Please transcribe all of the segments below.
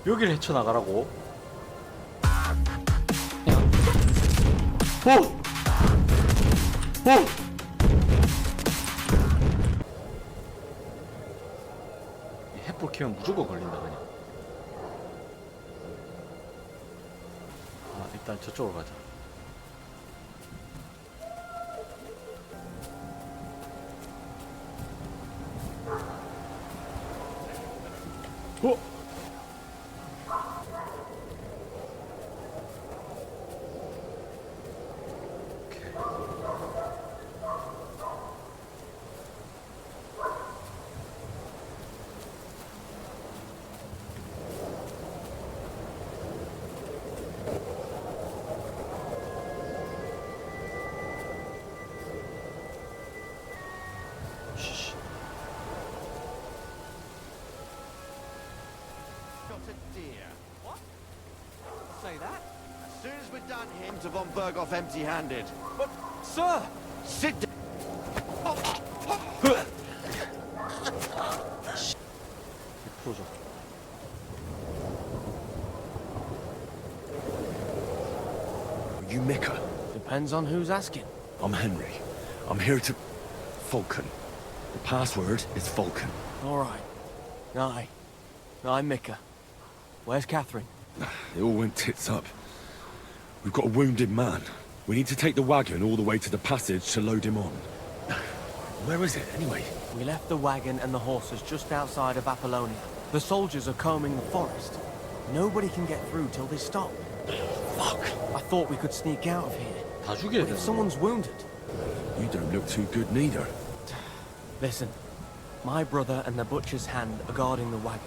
여기를 헤쳐나가라고? 오! 오! 햇불 키면 무조건 걸린다 그냥. 아, 일단 저쪽으로 가자. 어? What? Say that? As soon as we're done here, to von Berghoff empty-handed. But, sir! Sit down! 풀어줘. You Mika? Depends on who's asking. I'm Henry. I'm here to... Falcon. The password is Falcon. All right. Aye. I'm Mika. Where's Catherine? It all went tits up. We've got a wounded man. We need to take the wagon all the way to the passage to load him on. Where is it, anyway? We left the wagon and the horses just outside of Apollonia. The soldiers are combing the forest. Nobody can get through till they stop. Fuck! I thought we could sneak out of here. 다 죽여야 But if 되는 someone's wounded... You don't look too good neither. Listen, my brother and the butcher's hand are guarding the wagon.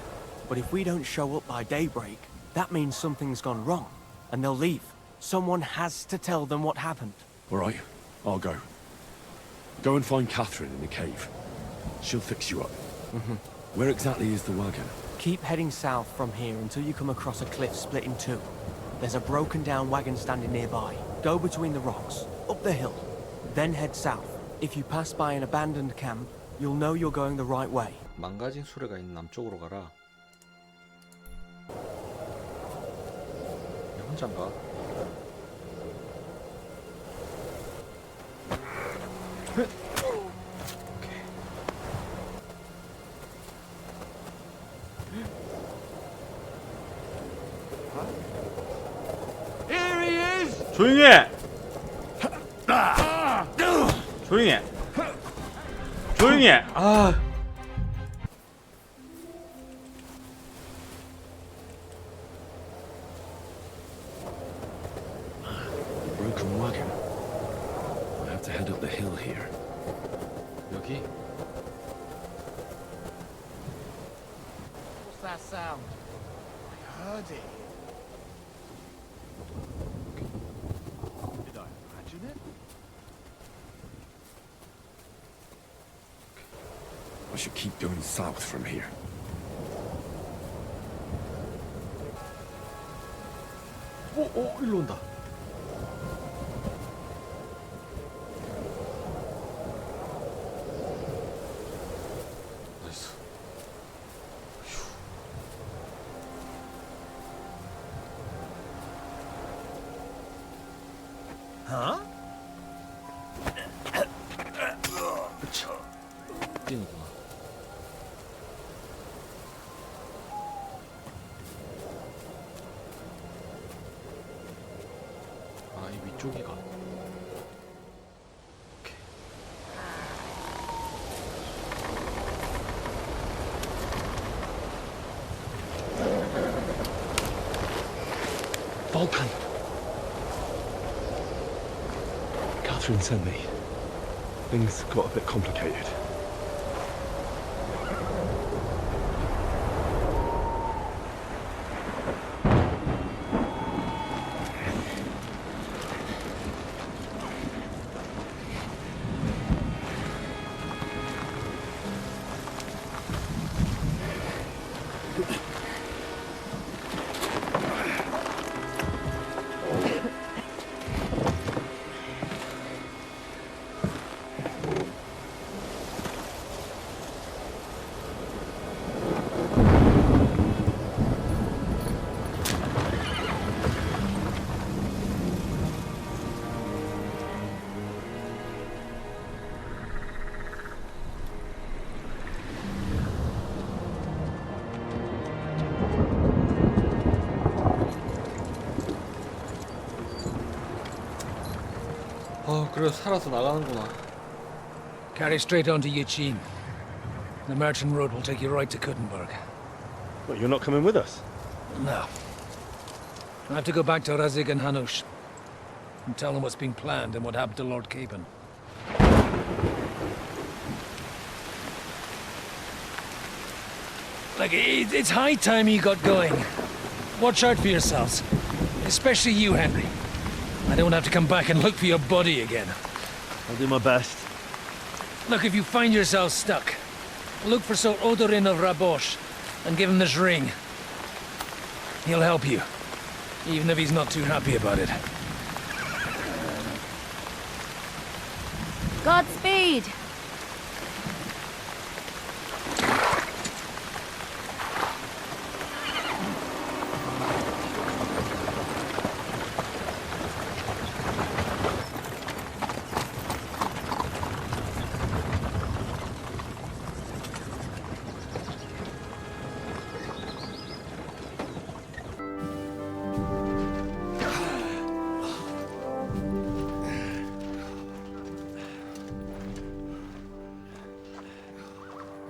But if we don't show up by daybreak, that means something's gone wrong. And they'll leave. Someone has to tell them what happened. All right, I'll go. Go and find Catherine in the cave. She'll fix you up. Where exactly is the wagon? Keep heading south from here until you come across a cliff split in two. There's a broken down wagon standing nearby. Go between the rocks, up the hill, then head south. If you pass by an abandoned camp, you'll know you're going the right way. 망가진 수레가 있는 남쪽으로 가라. 야, 혼자인가? 오케이. Here he is! 조용히 해! 조용히 해! 조용히 해! 아. Broken wagon. I have to head up the hill here. 여기? What's that sound? I heard it. Did I imagine it? I should keep going south from here. 오, 일로 온다. 나이스. Huh? 그쵸. 뛰는구나. 아, 이 위쪽이가. 오케이. Falcon! Catherine sent me. Things got a bit complicated. 그래서 살아서 나가는구나. Carry straight on to Yuchin. The merchant road will take you right to Kuttenberg. What, you're not coming with us? No. I have to go back to Razig and Hanush and tell them what's been planned and what happened to Lord Capen. Like, it's high time you got going. Watch out for yourselves. Especially you, Henry. I don't have to come back and look for your body again. I'll do my best. Look, if you find yourself stuck, look for Sir Odorin of Rabosh and give him this ring. He'll help you, even if he's not too happy about it. Godspeed!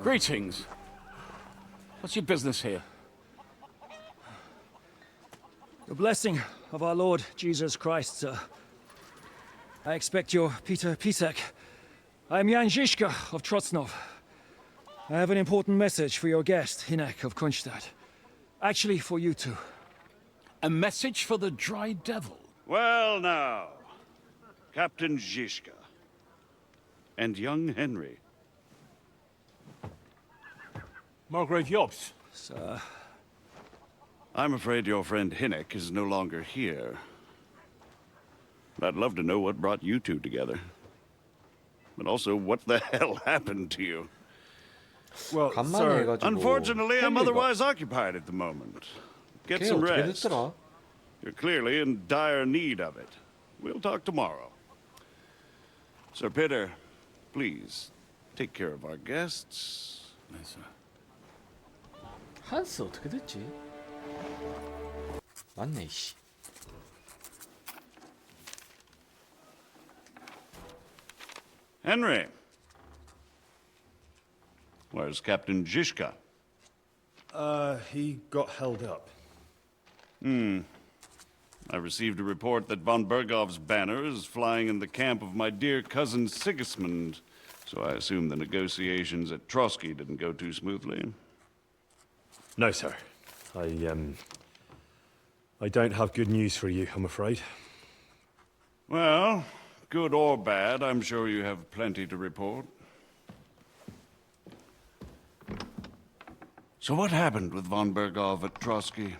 Greetings. What's your business here? The blessing of our Lord Jesus Christ, sir. I expect your Peter Pisek. I am Jan Zizka of Trotznov. I have an important message for your guest, Hinek of Kunstadt. Actually, for you two. A message for the Dry Devil? Well now, Captain Zizka and young Henry. Margrave Jobs. Sir, I'm afraid your friend Hinek is no longer here. I'd love to know what brought you two together. But also, what the hell happened to you? Well, 간만에 sir, 해가지고. Unfortunately, I'm 헨리가 otherwise occupied at the moment. Get 걔 some 어떻게 rest. 됐더라? You're clearly in dire need of it. We'll talk tomorrow. Sir Peter, please, take care of our guests. 네, sir. 한스 어떻게 됐지? 맞네 이씨. Henry. Where's Captain Zizka? He got held up. I received a report that von Bergov's banner is flying in the camp of my dear cousin Sigismund, so I assume the negotiations at Trotsky didn't go too smoothly. No, sir. I don't have good news for you, I'm afraid. Well, good or bad, I'm sure you have plenty to report. So what happened with von Bergov at Trotsky?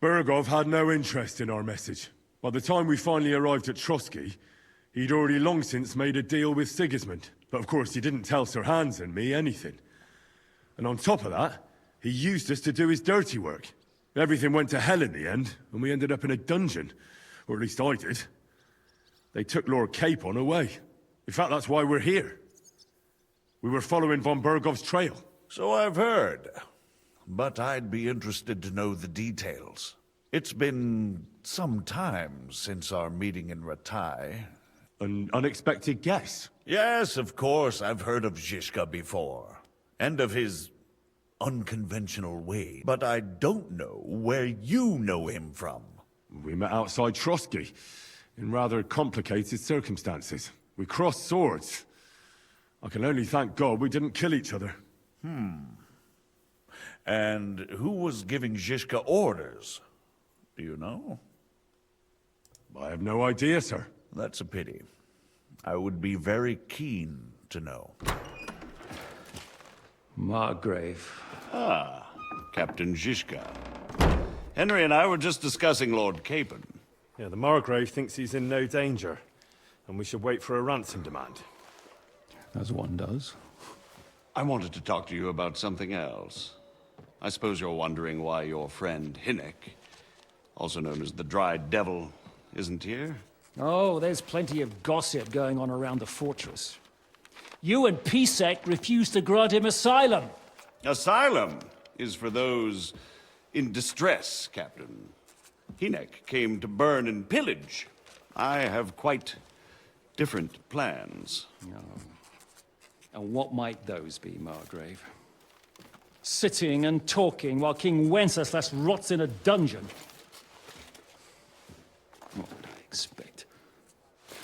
Bergov had no interest in our message. By the time we finally arrived at Trotsky, he'd already long since made a deal with Sigismund. But of course, he didn't tell Sir Hans and me anything. And on top of that, he used us to do his dirty work. Everything went to hell in the end, and we ended up in a dungeon. Or at least I did. They took Lord Capon away. In fact, that's why we're here. We were following von Bergov's trail. So I've heard. But I'd be interested to know the details. It's been some time since our meeting in Ratai. An unexpected guess. Yes, of course, I've heard of Zizka before. And of his unconventional way. But I don't know where you know him from. We met outside Trotsky, in rather complicated circumstances. We crossed swords. I can only thank God we didn't kill each other. And who was giving Zizka orders? Do you know? I have no idea, sir. That's a pity. I would be very keen to know. Margrave. Ah, Captain Zizka. Henry and I were just discussing Lord Capon. Yeah, the Margrave thinks he's in no danger, and we should wait for a ransom demand. As one does. I wanted to talk to you about something else. I suppose you're wondering why your friend Hinek, also known as the Dry Devil, isn't here? Oh, there's plenty of gossip going on around the fortress. You and Pisek refused to grant him asylum. Asylum is for those in distress, Captain. Hinek came to burn and pillage. I have quite different plans. And what might those be, Margrave? Sitting and talking while King Wenceslas rots in a dungeon. What would I expect?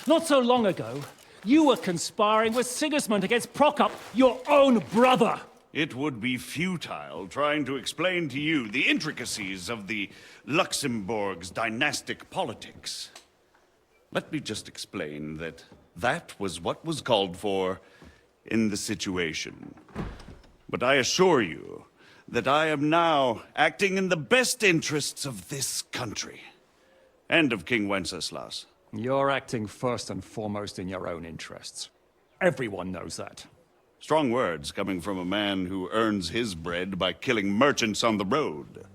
Not so long ago, you were conspiring with Sigismund against Prokop, your own brother! It would be futile trying to explain to you the intricacies of the Luxembourg's dynastic politics. Let me just explain that that was what was called for in the situation. But I assure you that I am now acting in the best interests of this country and of King Wenceslas. You're acting first and foremost in your own interests. Everyone knows that. Strong words coming from a man who earns his bread by killing merchants on the road.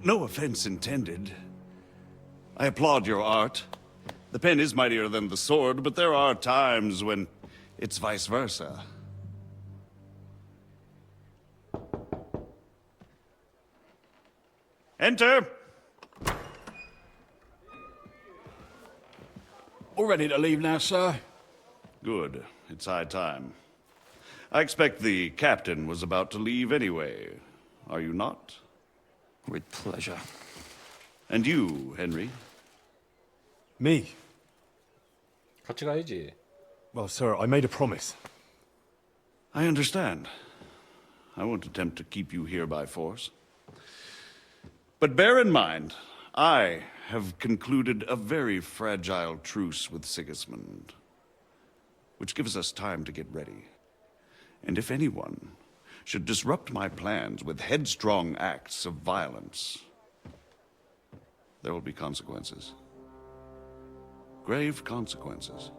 No offense intended. I applaud your art. The pen is mightier than the sword, but there are times when it's vice versa. Enter! We're ready to leave now, sir. Good. It's high time. I expect the captain was about to leave anyway. Are you not? With pleasure. And you, Henry? Me? 같이 가야지. Well, sir, I made a promise. I understand. I won't attempt to keep you here by force. But bear in mind, I have concluded a very fragile truce with Sigismund, which gives us time to get ready. And if anyone should disrupt my plans with headstrong acts of violence, there will be consequences. Grave consequences.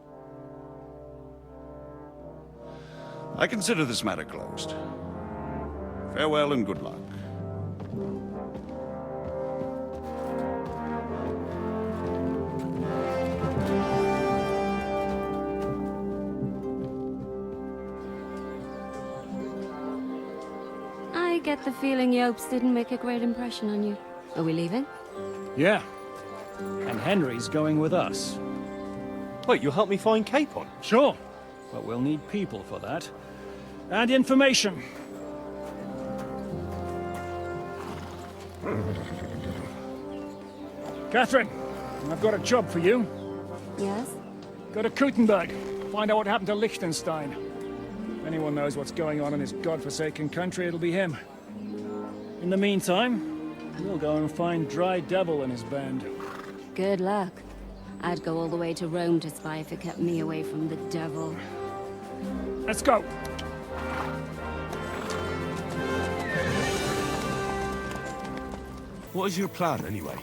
I consider this matter closed. Farewell and good luck. I get the feeling Yopes didn't make a great impression on you. Are we leaving? Yeah. And Henry's going with us. Wait, you'll help me find Capon? Sure. But we'll need people for that. And information. Catherine, I've got a job for you. Yes? Go to Kuttenberg. Find out what happened to Liechtenstein. If anyone knows what's going on in this godforsaken country, it'll be him. In the meantime, we'll go and find Dry Devil and his band. Good luck. I'd go all the way to Rome to spy if it kept me away from the devil. Let's go. What is your plan, anyway?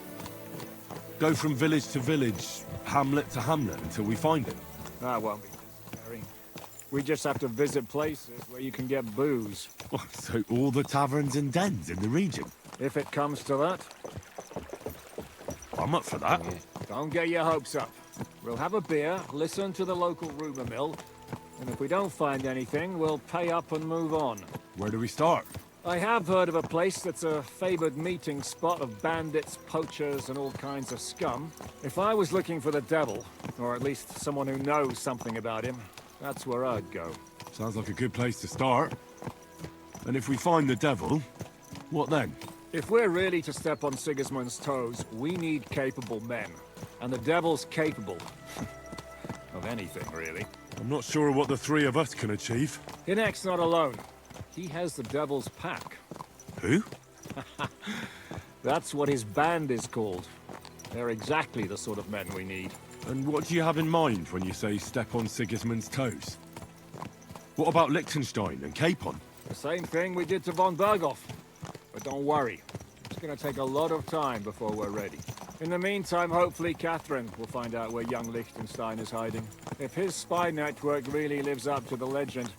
Go from village to village, hamlet to hamlet, until we find him? That won't be necessary. We just have to visit places where you can get booze. Oh, so all the taverns and dens in the region? If it comes to that. I'm up for that. Don't get your hopes up. We'll have a beer, listen to the local rumor mill, and if we don't find anything, we'll pay up and move on. Where do we start? I have heard of a place that's a favored meeting spot of bandits, poachers, and all kinds of scum. If I was looking for the devil, or at least someone who knows something about him, that's where I'd go. Sounds like a good place to start. And if we find the devil, what then? If we're really to step on Sigismund's toes, we need capable men. And the devil's capable. of anything, really. I'm not sure what the three of us can achieve. Hinek's not alone. He has the devil's pack. Who? That's what his band is called. They're exactly the sort of men we need. And what do you have in mind when you say step on Sigismund's toes? What about Liechtenstein and Capon? The same thing we did to von Berghoff. But don't worry. It's gonna take a lot of time before we're ready. In the meantime, hopefully Catherine will find out where young Liechtenstein is hiding. If his spy network really lives up to the legend,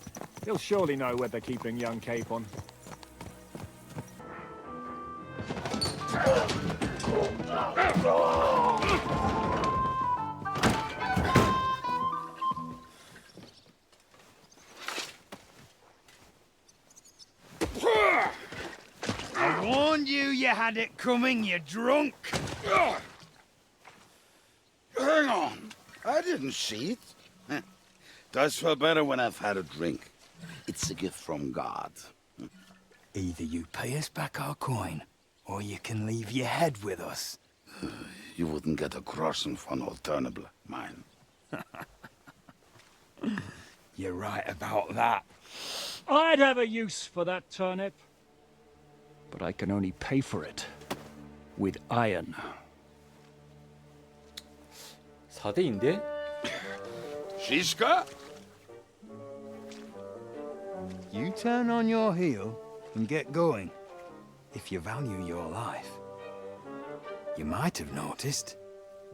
he'll surely know where they're keeping young Capon. I warn knew you had it coming, you drunk. Hang on. I didn't see it. Does feel better when I've had a drink. It's a gift from God. Either you pay us back our coin, or you can leave your head with us. You wouldn't get a crossing for an alternative, mine. You're right about that. I'd have a use for that turnip. But I can only pay for it with iron. 4대인데? Shishka? You turn on your heel and get going. If you value your life. You might have noticed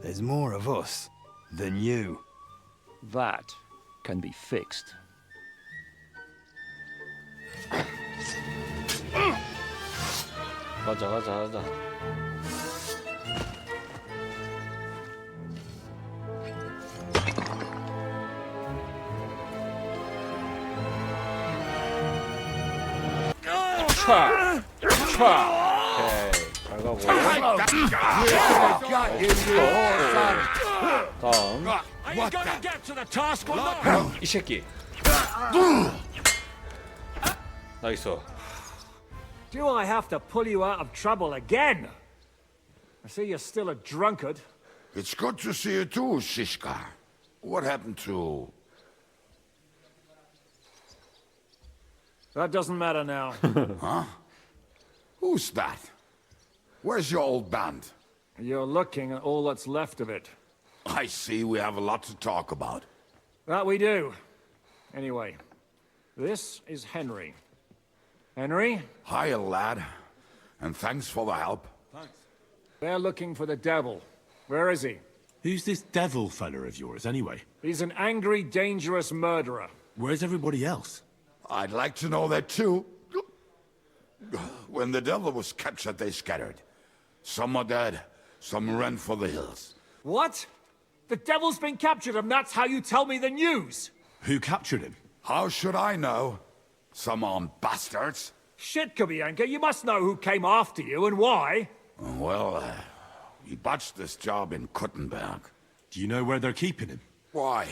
there's more of us than you. That can be fixed. 가자. 촥! 오케이, 잘 가고. 다음. 이 새끼. 나이스. Do I have to pull you out of trouble again? I see you're still a drunkard. It's good to see you too, Shishka. What happened to... That doesn't matter now. Huh? Who's that? Where's your old band? You're looking at all that's left of it. I see we have a lot to talk about. That we do. Anyway, this is Henry. Henry? Hiya, lad. And thanks for the help. They're looking for the devil. Where is he? Who's this devil fella of yours, anyway? He's an angry, dangerous murderer. Where's everybody else? I'd like to know that too. When the devil was captured, they scattered. Some are dead, some ran for the hills. What? The devil's been captured and that's how you tell me the news? Who captured him? How should I know? Some armed bastards. Shit, Kubianka, you must know who came after you and why. Well, we botched this job in Kuttenberg. Do you know where they're keeping him? Why?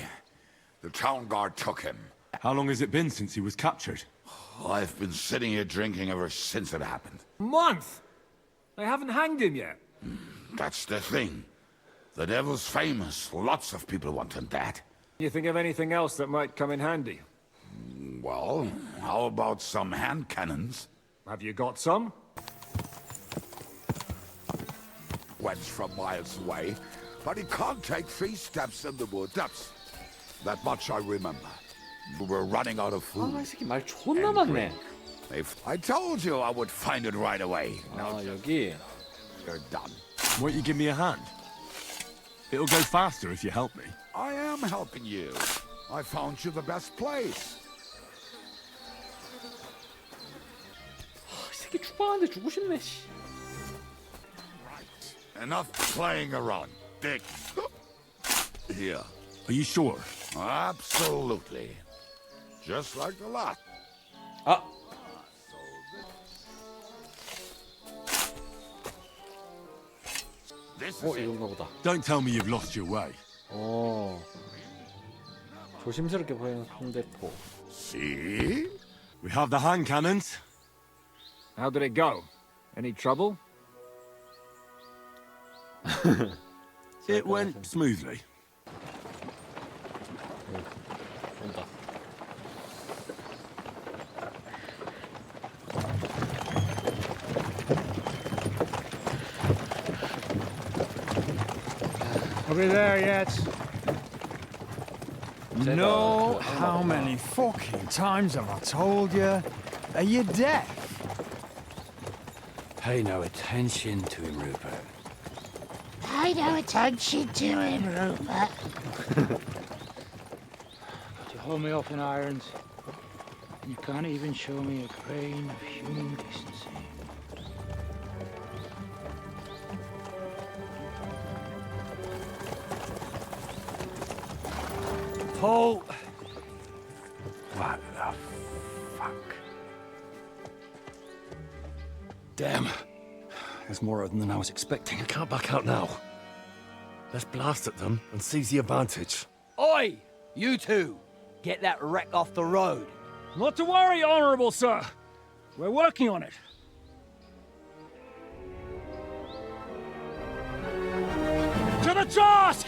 The town guard took him. How long has it been since he was captured? I've been sitting here drinking ever since it happened. Month? They haven't hanged him yet. That's the thing. The devil's famous. Lots of people want him dead. You think of anything else that might come in handy? Well, how about some hand cannons? Have you got some? Wench from miles away, but he can't take 3 steps in the wood. That much I remember. We were running out of food. 아, 이 새끼 말 존나 많네. I told you I would find it right away. Now 여기. you're done. Won't you give me a hand? It'll go faster if you help me. I am helping you. I found you the best place. 이 새끼 죽방한데 죽고 싶네. 씨. Enough playing around, Dick. Here. Are you sure? Absolutely. Just like the last. 아. 이건가 보다. Don't tell me you've lost your way. 조심스럽게 보이는 상대포. See? We have the hand cannons. How did it go? Any trouble? It went smoothly. 온다. Are we there yet? No, how many fucking times have I told you? Are you deaf? Pay no attention to him, Rupert. Pay no attention to him, Rupert. You hold me up in irons. You can't even show me a grain of human decency. Paul! What the fuck? Damn. There's more of them than I was expecting. You can't back out now. Let's blast at them and seize the advantage. Oi! You two! Get that wreck off the road. Not to worry, Honorable Sir. We're working on it. To the task!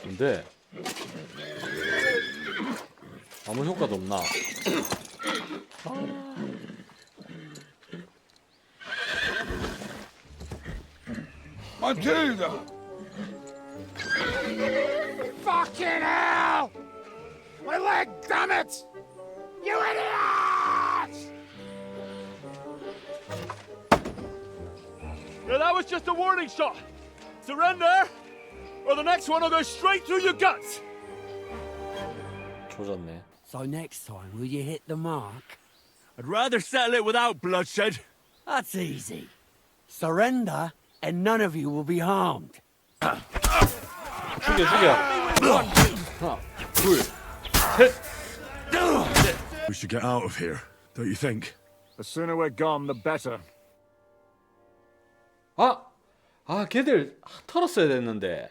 근데 아무 효과도 없나? Matilda! Fucking hell! My leg, damn it! You idiots! Yeah, that was just a warning shot. Surrender, or the next one will go straight through your guts. 조졌네. So next time, will you hit the mark? I'd rather settle it without bloodshed. That's easy. Surrender, and none of you will be harmed. 죽여. 하나, 둘, 셋. We should get out of here, don't you think? The sooner we're gone, the better. 걔들 털었어야 됐는데.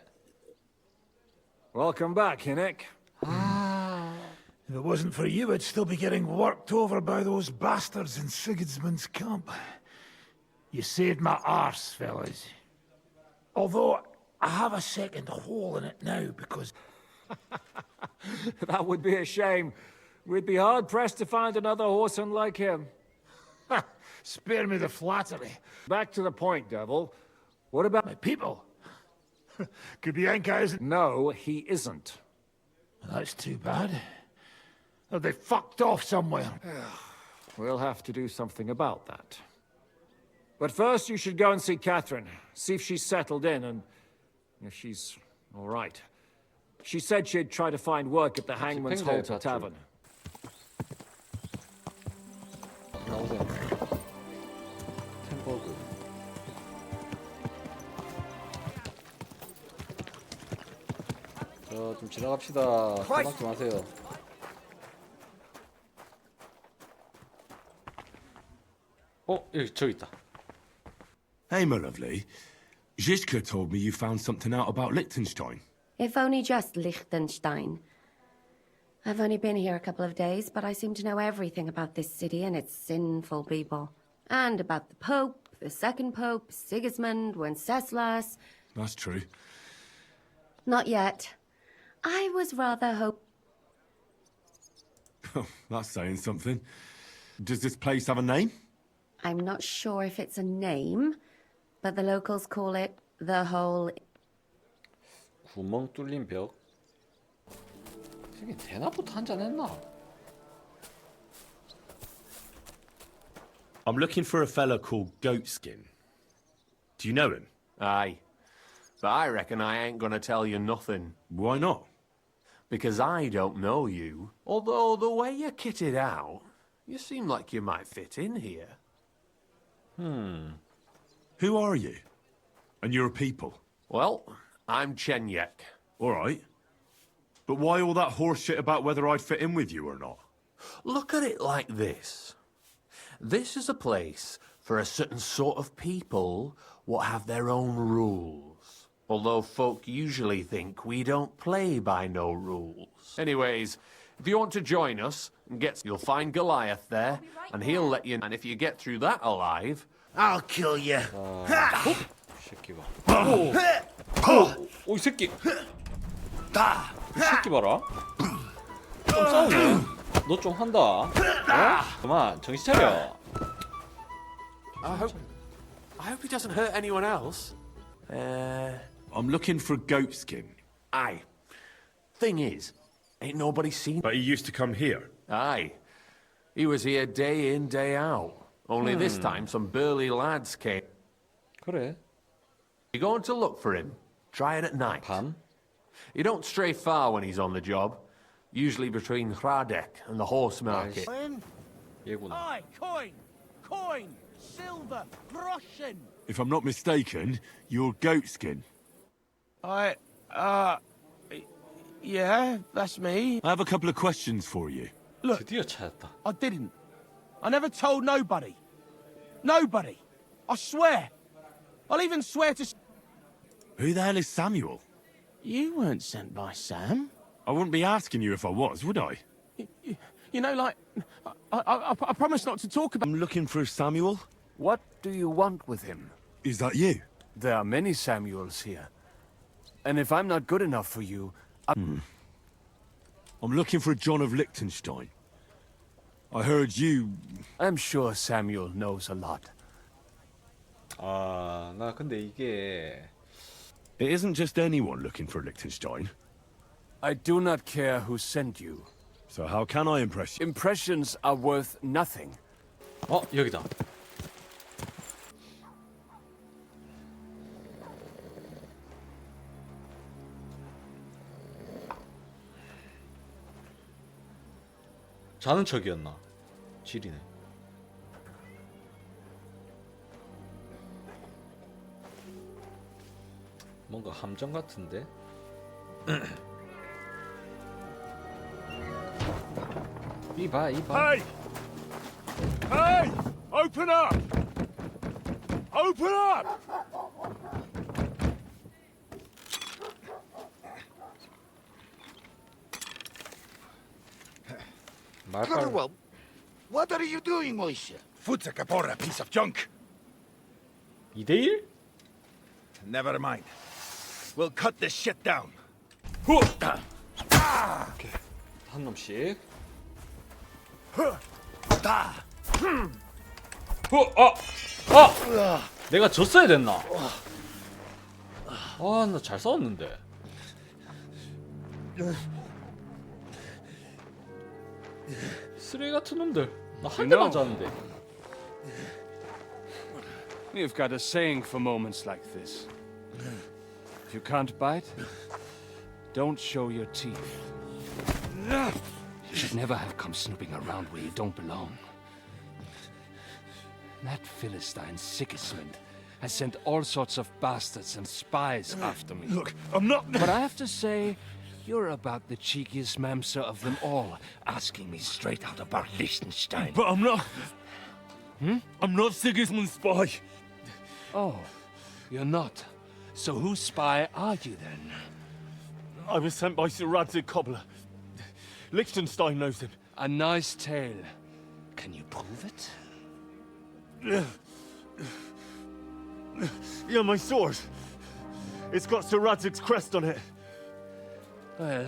Welcome back, Hinnick. If it wasn't for you, I'd still be getting worked over by those bastards in Sigismund's camp. You saved my arse, fellas. Although, I have a second hole in it now, because... That would be a shame. We'd be hard-pressed to find another horseman like him. Spare me the flattery. Back to the point, Devil. What about My people? Kubienka isn't... No, he isn't. That's too bad. Oh, they fucked off somewhere. We'll have to do something about that. But first, you should go and see Catherine. See if she's settled in and if she's all right. She said she'd try to find work at the Hangman's Halt Tavern. 나오세요. 템버그. 좀 지나갑시다. 까먹지 마세요. 저기 있다. Hey, my lovely. Zizka told me you found something out about Liechtenstein. If only just Liechtenstein. I've only been here a couple of days, but I seem to know everything about this city and its sinful people. And about the Pope, the second Pope, Sigismund, Wenceslas. That's true. Not yet. I was rather That's saying something. Does this place have a name? I'm not sure if it's a name, but the locals call it the Hole. 구멍 뚫린 벽. 되게 대낮부터 한잔 했나? I'm looking for a fella called Goatskin. Do you know him? Aye. But I reckon I ain't gonna tell you nothing. Why not? Because I don't know you. Although the way you're kitted out, you seem like you might fit in here. Who are you? And your people? Well, I'm Chenyek. All right. But why all that horse shit about whether I'd fit in with you or not? Look at it like this. This is a place for a certain sort of people what have their own rules. Although folk usually think we don't play by no rules. Anyways, if you want to join us, you'll find Goliath there, and he'll let you... And if you get through that alive... I'll kill you. 새끼가. 이 새끼. 이 새끼 봐라. 좀 싸우네. 너 좀 한다. 그만 정신 차려. I hope he doesn't hurt anyone else. I'm looking for Goatskin. Aye. Thing is, ain't nobody seen... But he used to come here. Aye. He was here day in, day out. Only this time some burly lads came. 그래. You're going to look for him. Try it at night. 밤? You don't stray far when he's on the job. Usually between Hradek and the horse market. 얘구나. Aye, coin, silver, groschen. If I'm not mistaken, you're Goatskin. Yeah, that's me. I have a couple of questions for you. Look, 드디어 찾았다. I didn't. I never told nobody. Nobody. I swear. I'll even swear to... Who the hell is Samuel? You weren't sent by Sam. I wouldn't be asking you if I was, would I? You know, like... I promise not to talk about... I'm looking for Samuel. What do you want with him? Is that you? There are many Samuels here. And if I'm not good enough for you, I'm looking for John of Liechtenstein. I heard you... I'm sure Samuel knows a lot. 아, 나 근데 이게 It isn't just anyone looking for Liechtenstein. I do not care who sent you. So how can I impress you? Impressions are worth nothing. 어, 여기다. 자는 척이었나? 지리네. 뭔가 함정 같은데? 이봐, 이봐. Hey! Hey! Open up! Open up! Well, what are you doing, Moishe? Foot's a capora, piece of junk. 2대1? Never mind. We'll cut this shit down. 오케이. 한 놈씩. 내가 졌어야 됐나? 아, 나 잘 싸웠는데. 쓰레기 같은 놈들. 나 한 대 맞았는데. We've got a saying for moments like this. If you can't bite, don't show your teeth. You should never have come snooping around where you don't belong. That Philistine Sigismund has sent all sorts of bastards and spies after me. Look, I'm not... But I have to say, you're about the cheekiest mamser of them all, asking me straight out about Liechtenstein. But I'm not... I'm not Sigismund's spy. Oh, you're not. So whose spy are you then? I was sent by Sir Radzig Cobbler. Liechtenstein knows him. A nice tale. Can you prove it? Yeah, my sword. It's got Sir Radzig's crest on it. Well,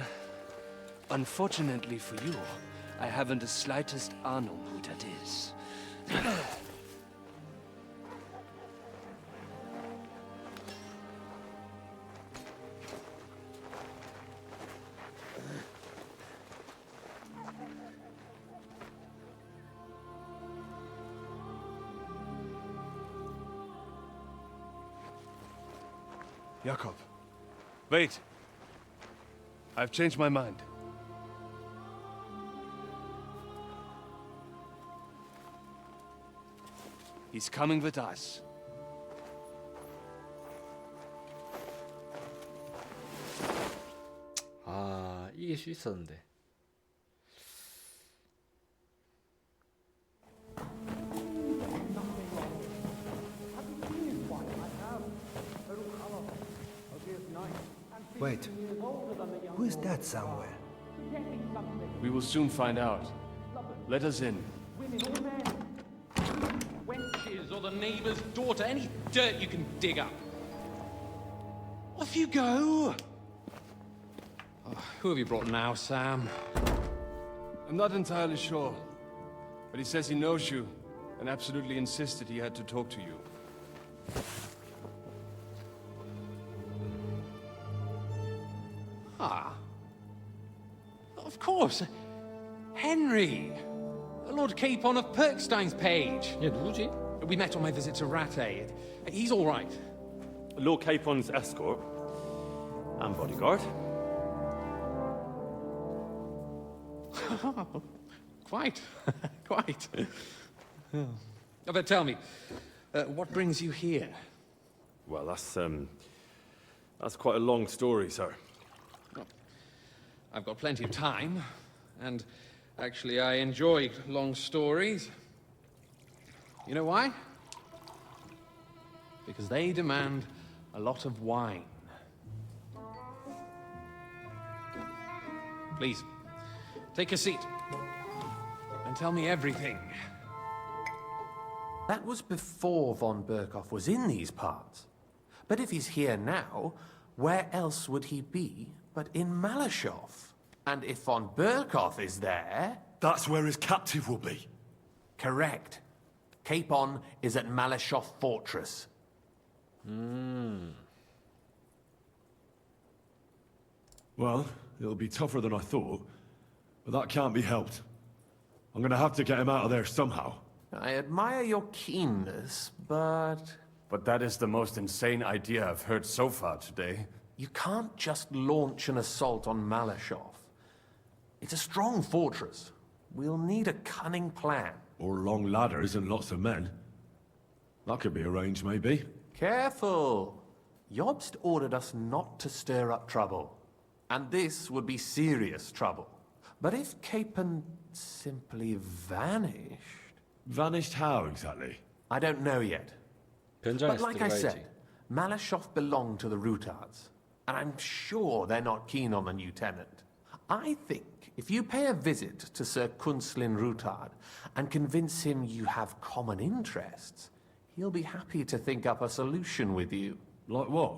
unfortunately for you, I haven't the slightest ahnung who that is. Jakob. Wait. I've changed my mind. He's coming with us. 아, 이길 수 있었는데. Wait. Who is that somewhere? We will soon find out. Let us in. Wenches or the neighbor's daughter, any dirt you can dig up. Off you go. Oh, who have you brought now, Sam? I'm not entirely sure, but he says he knows you and absolutely insisted he had to talk to you. Ah. Of course. Henry. Lord Capon of Perkstein's page. 얘 누구지? We met on my visit to Rattay. He's all right. Lord Capon's escort and bodyguard. Quite. Quite. But tell me, what brings you here? Well, that's quite a long story, sir. I've got plenty of time, and actually I enjoy long stories. You know why? Because they demand a lot of wine. Please, take a seat, and tell me everything. That was before von Berkoff was in these parts. But if he's here now, where else would he be but in Malashov? And if von Berkoff is there... That's where his captive will be. Correct. Capon is at Malashov Fortress. Well, it'll be tougher than I thought, but that can't be helped. I'm gonna have to get him out of there somehow. I admire your keenness, but... But that is the most insane idea I've heard so far today. You can't just launch an assault on Malashov. It's a strong fortress. We'll need a cunning plan. Or long ladders and lots of men. That could be arranged, maybe. Careful! Jobst ordered us not to stir up trouble. And this would be serious trouble. But if Capon simply vanished... Vanished how, exactly? I don't know yet. But like I said, Malashov belonged to the Rutards. And I'm sure they're not keen on the new tenant. I think if you pay a visit to Sir Kunslin Rutard and convince him you have common interests, he'll be happy to think up a solution with you. Like what?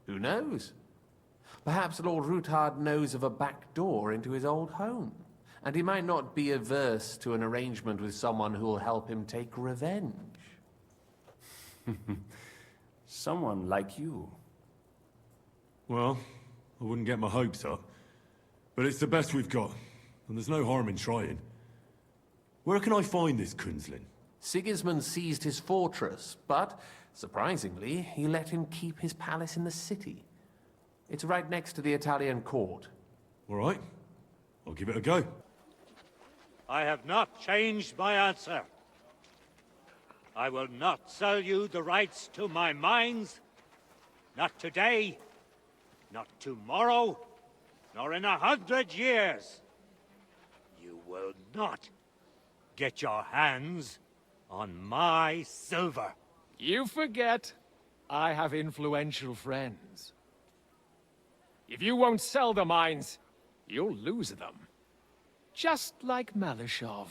Who knows? Perhaps Lord Rutard knows of a back door into his old home. And he might not be averse to an arrangement with someone who will help him take revenge. Someone like you. Well, I wouldn't get my hopes up. But it's the best we've got, and there's no harm in trying. Where can I find this Kunslin? Sigismund seized his fortress, but, surprisingly, he let him keep his palace in the city. It's right next to the Italian court. All right. I'll give it a go. I have not changed my answer. I will not sell you the rights to my mines. Not today, not tomorrow, nor in 100 years. You will not get your hands on my silver. You forget I have influential friends. If you won't sell the mines, you'll lose them. Just like Malashov.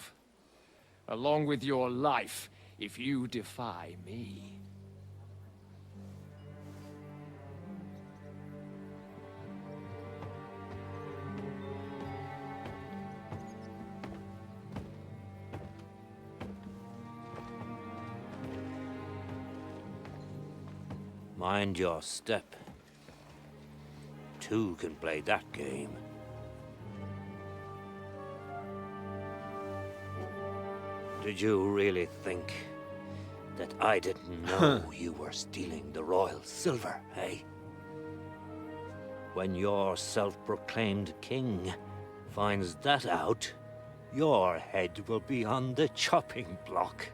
Along with your life, if you defy me. Mind your step. Two can play that game. Did you really think that I didn't know you were stealing the royal silver, eh? When your self-proclaimed king finds that out, your head will be on the chopping block.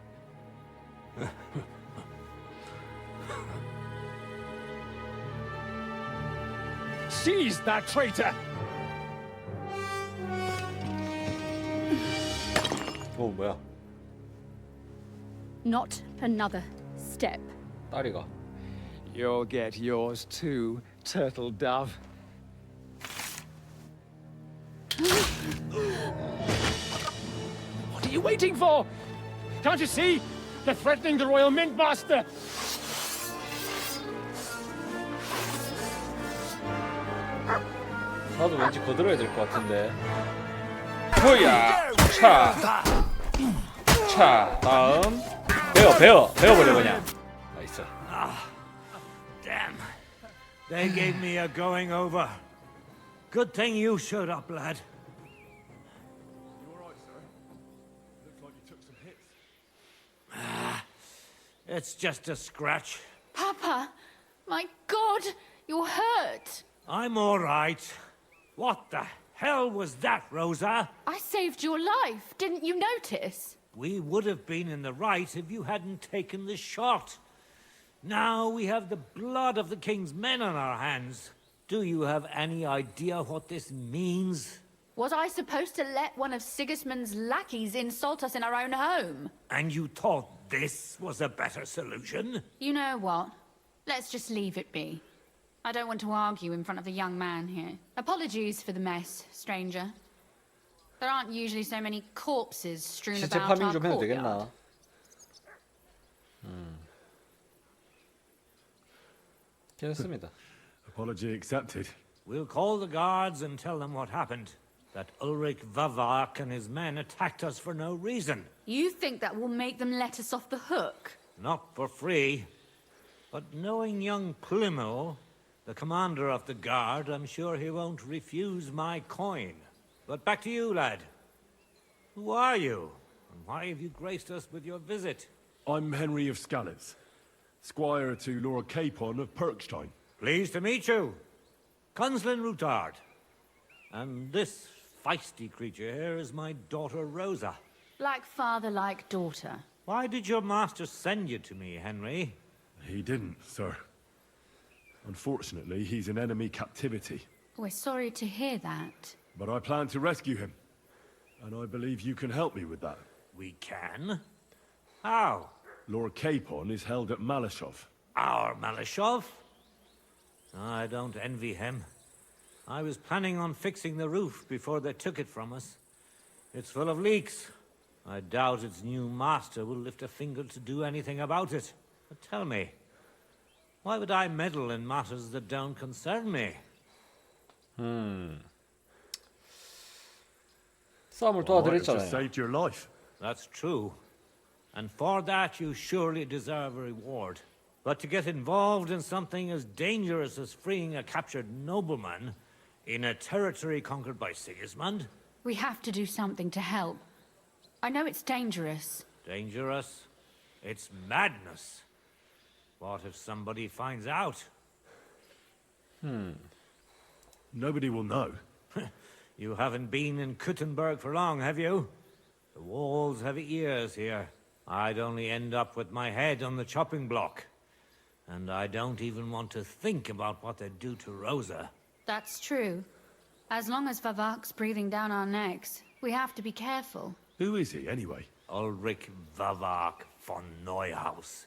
Seize that traitor! 어 뭐야? Not another step. 딸이가. You'll get yours too, turtle dove. What are you waiting for? Can't you see? They're threatening the Royal Mint Master! 나도 왠지 거들어야 될 것 같은데. 호야! 차! 다음. 베어버려 그냥. 나이스. Damn. They gave me a going over. Good thing you showed up, lad. You all right, sir? Looks like you took some hits. It's just a scratch. Papa, my God, you're hurt. I'm all right. What the hell was that, Rosa? I saved your life. Didn't you notice? We would have been in the right if you hadn't taken the shot. Now we have the blood of the king's men on our hands. Do you have any idea what this means? Was I supposed to let one of Sigismund's lackeys insult us in our own home? And you thought this was a better solution? You know what? Let's just leave it be. I don't want to argue in front of the young man here. Apologies for the mess, stranger. There aren't usually so many corpses strewn 시체 about 파밍 our 좀 해도 courtyard. 되겠나? 괜찮습니다. Apology accepted. We'll call the guards and tell them what happened. That Ulrich Vavak and his men attacked us for no reason. You think that will make them let us off the hook? Not for free. But knowing young Plymouth, the commander of the guard, I'm sure he won't refuse my coin. But back to you, lad. Who are you? And why have you graced us with your visit? I'm Henry of Skalitz, squire to Lord Capon of Perkstein. Pleased to meet you. Conslin Routard. And this feisty creature here is my daughter Rosa. Like father, like daughter. Why did your master send you to me, Henry? He didn't, sir. Unfortunately, he's in enemy captivity. We're sorry to hear that. But I plan to rescue him. And I believe you can help me with that. We can? How? Lord Capon is held at Malashov. Our Malashov? I don't envy him. I was planning on fixing the roof before they took it from us. It's full of leaks. I doubt its new master will lift a finger to do anything about it. But tell me, why would I meddle in matters that don't concern me? 싸움을 Well, I just 도와드렸잖아요. saved your life. That's true. And for that you surely deserve a reward. But to get involved in something as dangerous as freeing a captured nobleman in a territory conquered by Sigismund? We have to do something to help. I know it's dangerous. Dangerous? It's madness. What if somebody finds out? Nobody will know. You haven't been in Kuttenberg for long, have you? The walls have ears here. I'd only end up with my head on the chopping block. And I don't even want to think about what they'd do to Rosa. That's true. As long as Vavak's breathing down our necks, we have to be careful. Who is he, anyway? Ulrich Vavak von Neuhaus.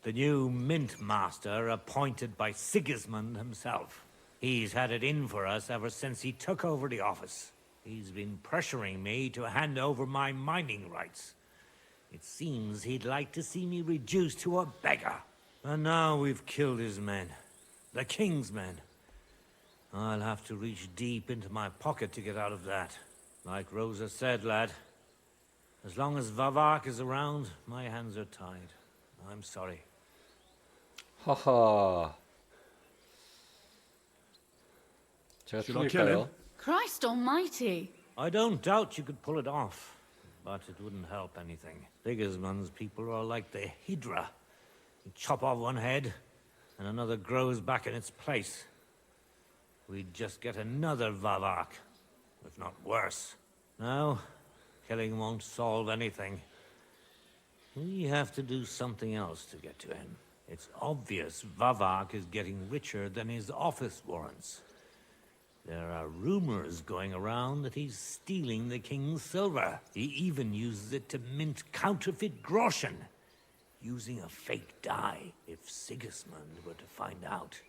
The new mint master appointed by Sigismund himself. He's had it in for us ever since he took over the office. He's been pressuring me to hand over my mining rights. It seems he'd like to see me reduced to a beggar. And now we've killed his men. The king's men. I'll have to reach deep into my pocket to get out of that. Like Rosa said, lad, as long as Vavak is around, my hands are tied. I'm sorry. 하하. 제가 Should I kill him? 죽일까요? Christ almighty! I don't doubt you could pull it off, but it wouldn't help anything. Sigismund's people are like the Hydra. You chop off one head, and another grows back in its place. We'd just get another Vavak, if not worse. No, killing won't solve anything. We have to do something else to get to him. It's obvious Vavak is getting richer than his office warrants. There are rumors going around that he's stealing the king's silver. He even uses it to mint counterfeit groschen, using a fake die. If Sigismund were to find out,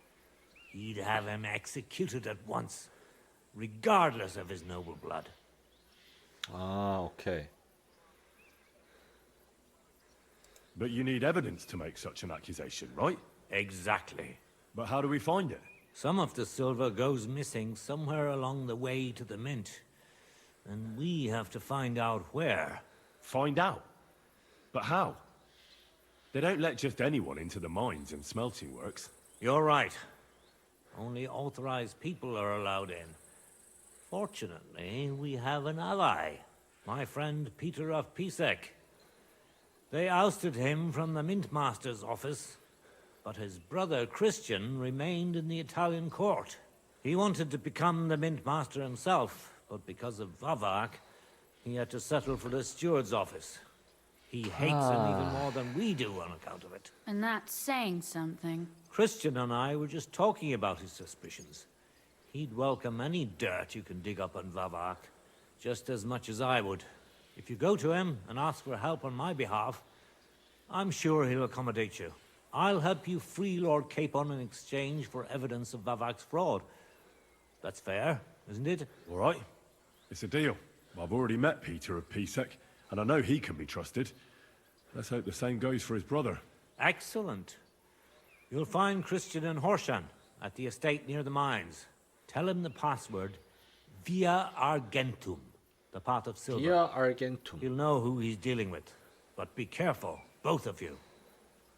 he'd have him executed at once, regardless of his noble blood. 아, 오케이. But you need evidence to make such an accusation, right? Exactly. But how do we find it? Some of the silver goes missing somewhere along the way to the mint. And we have to find out where. Find out? But how? They don't let just anyone into the mines and smelting works. You're right. Only authorized people are allowed in. Fortunately, we have an ally. My friend Peter of Pisek. They ousted him from the Mint Master's office, but his brother Christian remained in the Italian court. He wanted to become the Mint Master himself, but because of Vavak, he had to settle for the steward's office. He hates him even more than we do on account of it. And that's saying something. Christian and I were just talking about his suspicions. He'd welcome any dirt you can dig up on Vavak, just as much as I would. If you go to him and ask for help on my behalf, I'm sure he'll accommodate you. I'll help you free Lord Capon in exchange for evidence of Vavak's fraud. That's fair, isn't it? All right. It's a deal. I've already met Peter of Pisek, and I know he can be trusted. Let's hope the same goes for his brother. Excellent. You'll find Christian and Horshan at the estate near the mines. Tell him the password, Via Argentum, the path of silver. Via Argentum. He'll know who he's dealing with. But be careful, both of you.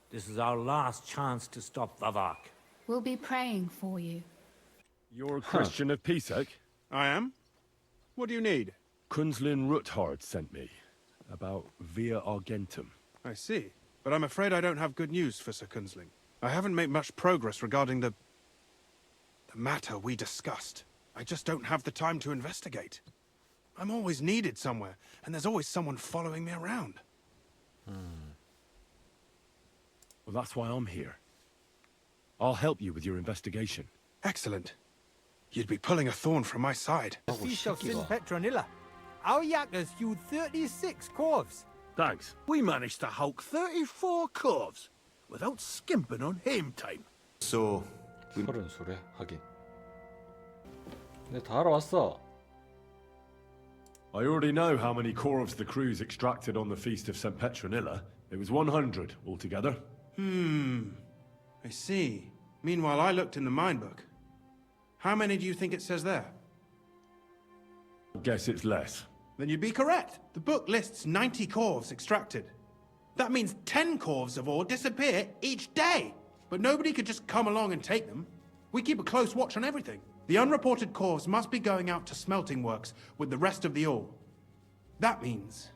This is our last chance to stop Vavak. We'll be praying for you. You're a Christian of Pisek? I am. What do you need? Kunzlin Ruthard sent me about Via Argentum. I see. But I'm afraid I don't have good news for Sir Kunzling. I haven't made much progress regarding the matter we discussed. I just don't have the time to investigate. I'm always needed somewhere, and there's always someone following me around. Well, that's why I'm here. I'll help you with your investigation. Excellent. You'd be pulling a thorn from my side. The Feast of St. Petronilla. Our yakkers hewed 36 corves. Thanks. We managed to hulk 34 corves without skimping on hame time. So, 서른 소래 하긴. 근데 다 알아왔어. I already know how many corves the crews extracted on the Feast of St. Petronilla. It was 100 altogether. I see. Meanwhile, I looked in the mine book. How many do you think it says there? I guess it's less. Then you'd be correct. The book lists 90 corves extracted. That means 10 corves of ore disappear each day. But nobody could just come along and take them. We keep a close watch on everything. The unreported corves must be going out to smelting works with the rest of the ore. That means...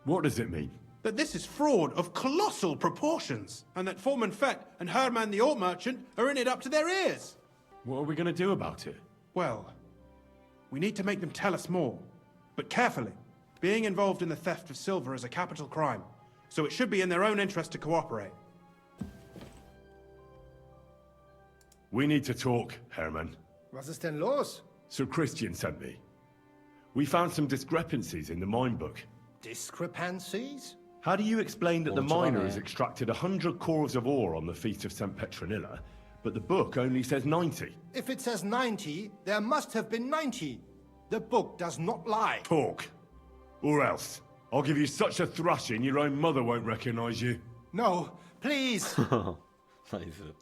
What does it mean? that this is fraud of colossal proportions, and that Foreman Fett and Herman the ore merchant are in it up to their ears. What are we going to do about it? Well, we need to make them tell us more, but carefully. Being involved in the theft of silver is a capital crime, so it should be in their own interest to cooperate. We need to talk, Herman. Was ist denn los? Sir Christian sent me. We found some discrepancies in the mine book. Discrepancies? How do you explain that the 어쩌네. miners extracted 100 corves of ore on the Feast of St. Petronilla, but the book only says 90? If it says 90, there must have been 90. The book does not lie. Talk. Or else. I'll give you such a thrashing your own mother won't recognize you. No, please. 나이스.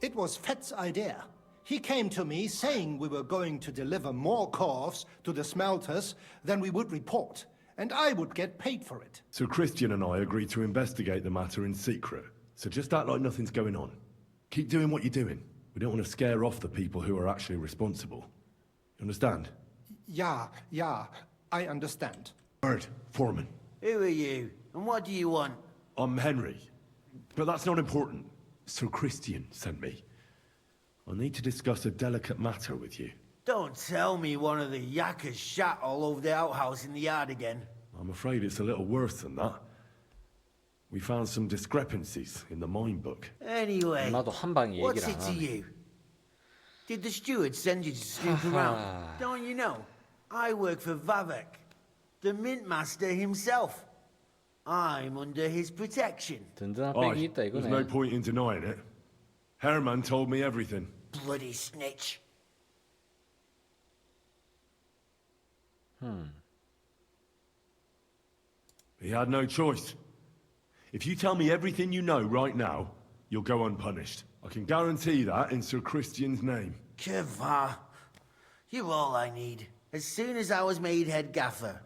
It was Fett's idea. He came to me saying we were going to deliver more corves to the smelters than we would report, and I would get paid for it. Sir Christian and I agreed to investigate the matter in secret, so just act like nothing's going on. Keep doing what you're doing. We don't want to scare off the people who are actually responsible. You understand? Yeah, I understand. Bird, Foreman. Who are you, and what do you want? I'm Henry, but that's not important. Sir Christian sent me. I need to discuss a delicate matter with you. Don't tell me one of the yakkers shat all over the outhouse in the yard again. I'm afraid it's a little worse than that. We found some discrepancies in the mine book. Anyway, 나도 한 방에 what's 얘기를 it 안 to 하네. you? Did the steward send you to snoop around? Don't you know? I work for Vavek, the mint master himself. I'm under his protection. 든든한 Aye, 백이 있다 there's no 이거네. point in denying it. Herman told me everything. Bloody snitch. He had no choice. If you tell me everything you know right now, you'll go unpunished. I can guarantee that in Sir Christian's name. Keva, you're all I need. As soon as I was made head gaffer,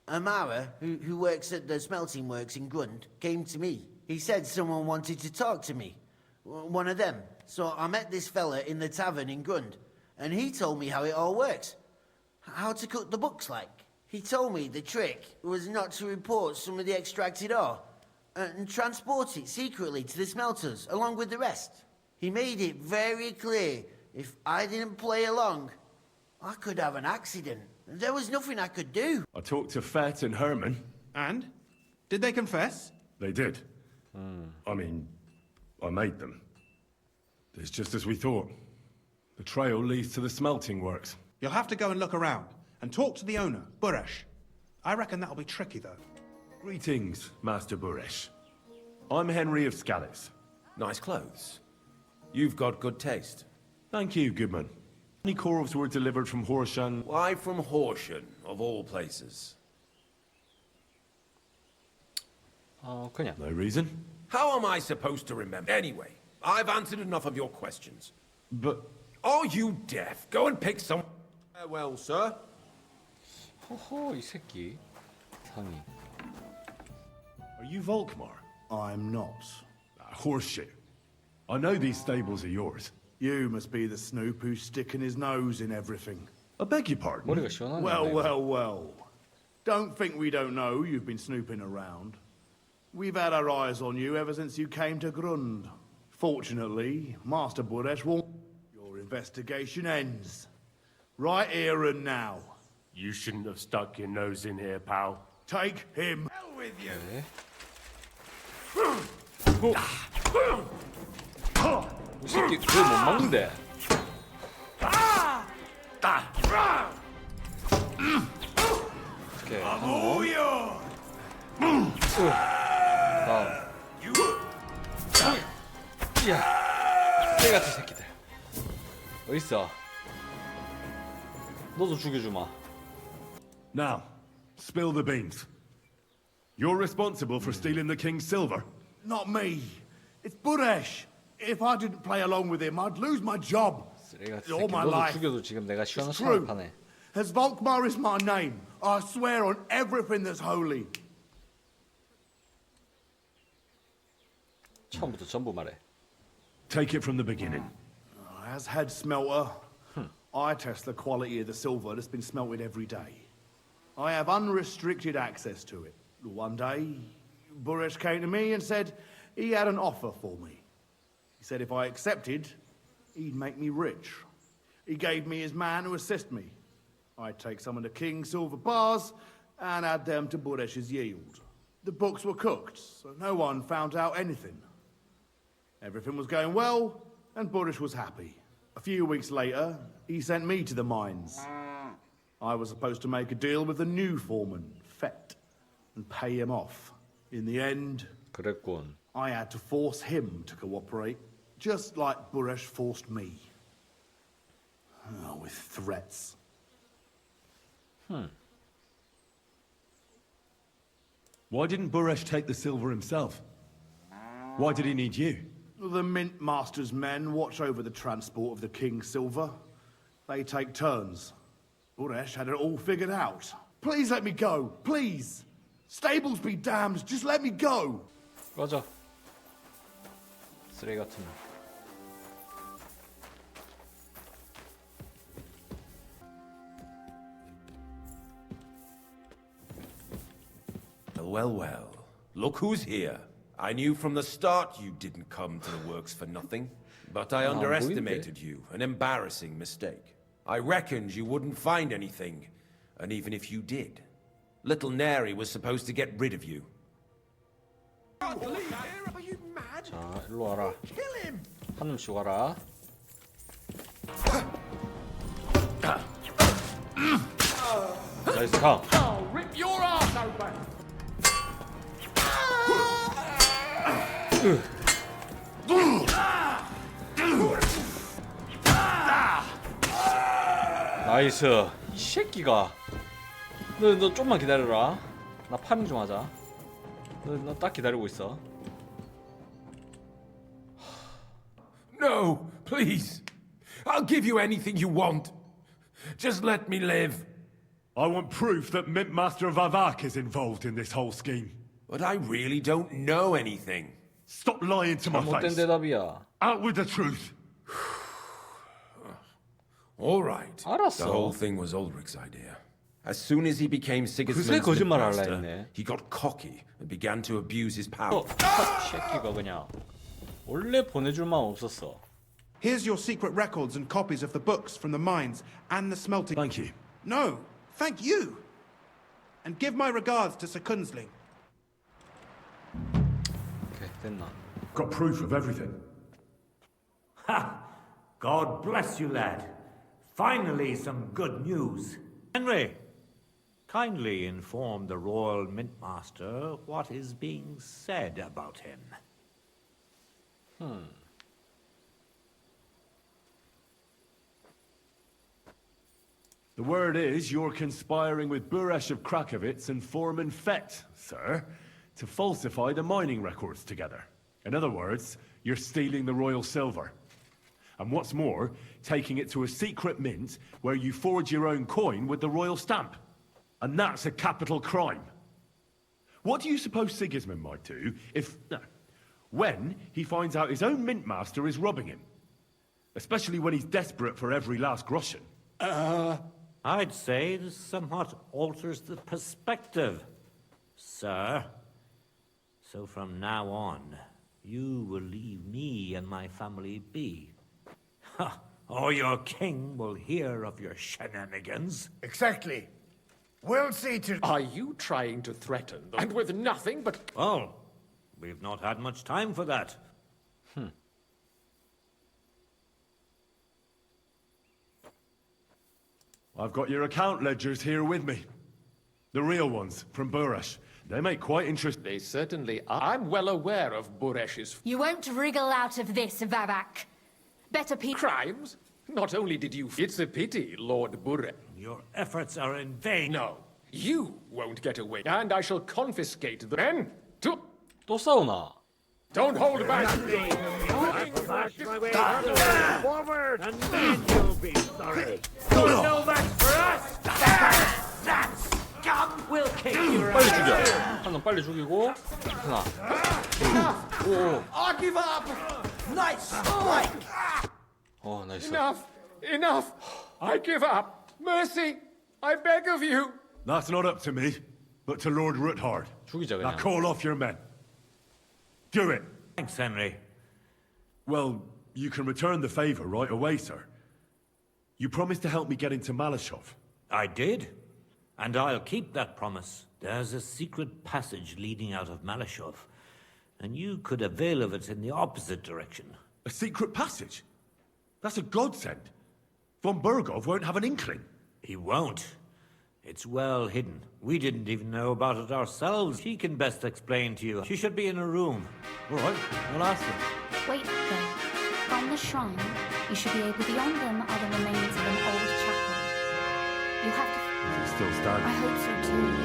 Amara, who works at the smelting works in Grund, came to me. He said someone wanted to talk to me. One of them. So I met this fella in the tavern in Grund, and he told me how it all works. How to cut the books like. He told me the trick was not to report some of the extracted ore, and transport it secretly to the smelters, along with the rest. He made it very clear if I didn't play along, I could have an accident. There was nothing I could do. I talked to Fett and Herman. And? Did they confess? They did. I mean, I made them. It's just as we thought. The trail leads to the smelting works. You'll have to go and look around, and talk to the owner, Buresh. I reckon that'll be tricky, though. Greetings, Master Buresh. I'm Henry of Scallis. Nice clothes. You've got good taste. Thank you, Goodman. Any corvs were delivered from Horshan? Why from Horshan, of all places? 그냥. No reason. How am I supposed to remember? Anyway, I've answered enough of your questions. But... Are you deaf? Go and pick some... Farewell, sir. 호호, 이 새끼. 상이. Are you Volkmar? I'm not. Horseshit. I know these stables are yours. You must be the snoop who's sticking his nose in everything. I beg your pardon? 머리가 시원하네. Well. Don't think we don't know you've been snooping around. We've had our eyes on you ever since you came to Grund. Fortunately, Master Buresh won't... Your investigation ends. Right here and now. You shouldn't have stuck your nose in here, pal. Take him. Hell with you. 이 새끼 그걸 못 막는데. 오케이. 야, 새 같은 새끼들. 어딨어? 너도 죽여주마. Now, spill the beans. You're responsible for stealing the king's silver. Not me. It's Buresh. If I didn't play along with him, I'd lose my job. All my 너도 life. 죽여도 지금 내가 시원한 It's 차를 true. 파네. As Volkmar is my name, I swear on everything that's holy. 처음부터 전부 말해. Take it from the beginning. As head smelter, I test the quality of the silver that's been smelted every day. I have unrestricted access to it. One day, Buresh came to me and said he had an offer for me. He said if I accepted, he'd make me rich. He gave me his man to assist me. I'd take some of the king's silver bars and add them to Buresh's yield. The books were cooked, so no one found out anything. Everything was going well, and Buresh was happy. A few weeks later, he sent me to the mines. I was supposed to make a deal with the new foreman, Fett, and pay him off. In the end, 그랬군. I had to force him to cooperate, just like Buresh forced me. With threats. Why didn't Buresh take the silver himself? Why did he need you? The Mint Master's men watch over the transport of the king's silver. They take turns. Buresh had it all figured out. Please let me go, please. Stables be damned, just let me go. 꺼져. 쓰레기 같은 놈. Well. Look who's here. I knew from the start you didn't come to the works for nothing. But I underestimated you. An embarrassing mistake. I reckoned you wouldn't find anything. And even if you did, little Neri was supposed to get rid of you. Are you mad? 자, 일로 와라. Kill him! 한 놈씩 와라. 나이스 강. I'll rip your ass open! 나이스. 이 새끼가. 너 좀만 기다려라. 나 파밍 좀 하자. 너 딱 기다리고 있어. No, please. I'll give you anything you want. Just let me live. I want proof that Mint Master Vavak is involved in this whole scheme. But I really don't know anything. Stop lying to my 잘못된 face. 대답이야. Out with the truth. All right. 알았어. The whole thing was Ulrich's idea. As soon as he became 그새 Sigismund's 거짓말 할라 master, 했네. he got cocky and began to abuse his power. 새끼가 그냥 원래 보내줄 마음 없었어. Here's your secret records and copies of the books from the mines and the smelting. Thank you. No, Thank you. And give my regards to Sir Kunzling. 오케이, 됐나? Got proof of everything. Ha! God bless you, lad. Finally, some good news. Henry, kindly inform the Royal Mintmaster what is being said about him. The word is you're conspiring with Buresh of Krakowitz and Foreman Fett, sir, to falsify the mining records together. In other words, you're stealing the royal silver. And what's more, taking it to a secret mint where you forge your own coin with the royal stamp. And that's a capital crime. What do you suppose Sigismund might do if... when he finds out his own mint master is robbing him? Especially when he's desperate for every last groschen. I'd say this somewhat alters the perspective, sir. So from now on, you will leave me and my family be. Or your king will hear of your shenanigans. Exactly. We'll see to... Are you trying to threaten them? And with nothing but... Well, we've not had much time for that. I've got your account ledgers here with me. The real ones, from Buresh. They make quite interesting... They certainly are. I'm well aware of Buresh's... You won't wriggle out of this, Vavak. Better people... crimes? Not only did you... It's a pity, Lord Buresh. Your efforts are in vain. No, you won't get away. And I shall confiscate the men to... 또 싸우나? Don't hold back! Forward! And then you'll be sorry. No match for us! That's scum! We'll kick your 빨리 ass! 죽여. 한 놈 빨리 죽이고 하나. 오. I give up! Nice strike! 어, 나이스. Enough! Enough! I give up! Mercy! I beg of you! That's not up to me, but to Lord Ruthard. 죽이자 Now 그냥. call off your men. Do it. Thanks, Henry. Well, you can return the favor right away, sir. You promised to help me get into Malashov. I did. And I'll keep that promise. There's a secret passage leading out of Malashov, and you could avail of it in the opposite direction. A secret passage? That's a godsend. Von Burgov won't have an inkling. He won't. It's well hidden. We didn't even know about it ourselves. She can best explain to you. She should be in a room. All right, I'll ask her. Wait, though. From the shrine, you should be able... Beyond them are the remains of an old chapel. You have to... Is it still standing? I hope so, too.